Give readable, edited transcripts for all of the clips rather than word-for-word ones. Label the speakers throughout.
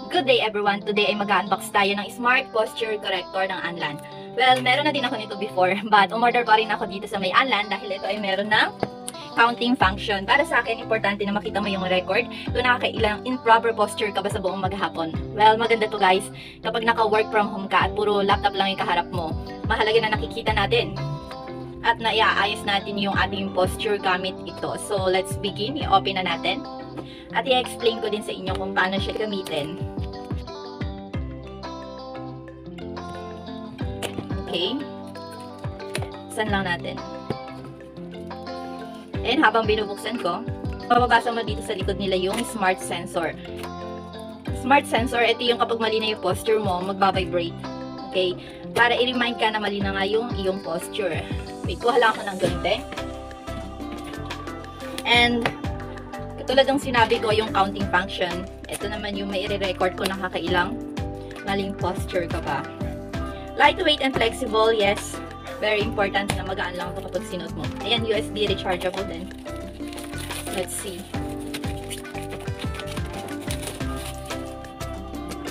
Speaker 1: Good day everyone! Today ay mag-unbox tayo ng Smart Posture Corrector ng Anlan. Well, meron na din ako nito before, but umorder pa rin ako dito sa may Anlan dahil ito ay meron ng counting function. Para sa akin, importante na makita mo yung record kung nakakailang improper posture ka ba sa buong maghapon. Well, maganda to guys, kapag naka-work from home ka at puro laptop lang yung kaharap mo, mahalaga na nakikita natin at naiaayos natin yung ating posture gamit ito. So, let's begin. I-open na natin. At i-explain ko din sa inyo kung paano siya gamitin. Okay. Saan lang natin. And habang binubuksan ko, mababasa mo dito sa likod nila yung Smart Sensor. Smart Sensor, ito yung kapag mali na yung posture mo, magbabibrate. Okay? Para i-remind ka na mali na nga yung iyong posture. Wait, kuha lang ako ng ganite. And tulad ng sinabi ko, yung counting function, ito naman yung may i-record ko ng kakailang maling posture ka ba. Lightweight and flexible, yes. Very important na magaan lang ito kapag sinuot mo. Ayan, USB rechargeable din. Let's see.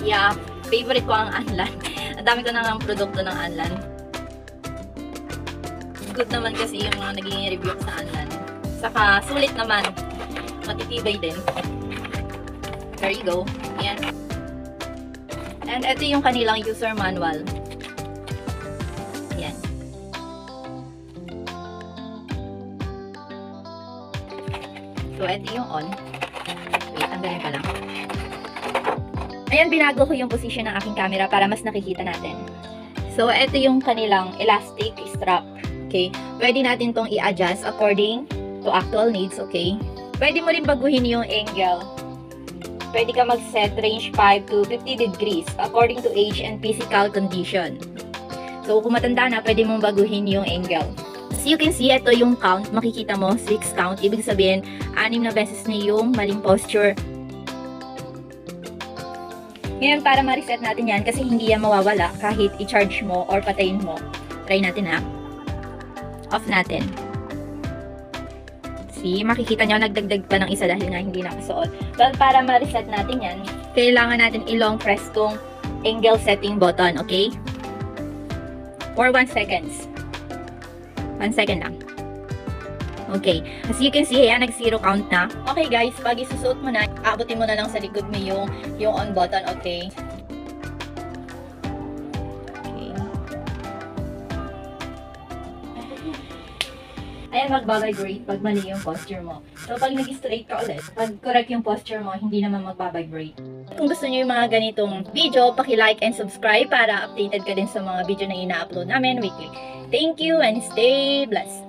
Speaker 1: Yeah, favorite ko ang Anlan. Ang dami ko nang produkto ng Anlan. Good naman kasi yung mga naging review ko sa Anlan. Saka, sulit naman. Matitibay din. There you go. Ayan. And ito yung kanilang user manual. Ayan. So, ito yung on. Wait, tanggalin pa lang. Ayan, binago ko yung position ng aking camera para mas nakikita natin. So, ito yung kanilang elastic strap. Okay? Pwede natin tong i-adjust according to actual needs. Okay? Pwede mo rin baguhin yung angle. Pwede ka mag-set range 5 to 50 degrees according to age and physical condition. So, kung matanda na, pwede mong baguhin yung angle. As you can see, ito yung count. Makikita mo, 6 count. Ibig sabihin, 6 na beses na yung maling posture. Ngayon, para ma-reset natin yan, kasi hindi yan mawawala kahit i-charge mo or patayin mo. Try natin ha. Off natin. See, makikita nyo, nagdagdag pa ng isa dahil nga hindi nakasuot. Well, para ma-reset natin yan, kailangan natin i-long press tong angle setting button, okay? For 1 seconds. 1 second lang. Okay. As you can see, ayan, nag-zero count na. Okay guys, pag isusuot mo na, aabutin mo na lang sa likod mo yung on button, okay? Ayan, magbabibrate pag mali yung posture mo. So, pag nag-straight ka ulit, pag correct yung posture mo, hindi naman magbabibrate. Kung gusto nyo yung mga ganitong video, paki-like and subscribe para updated ka din sa mga video na ina-upload namin weekly. Thank you and stay blessed!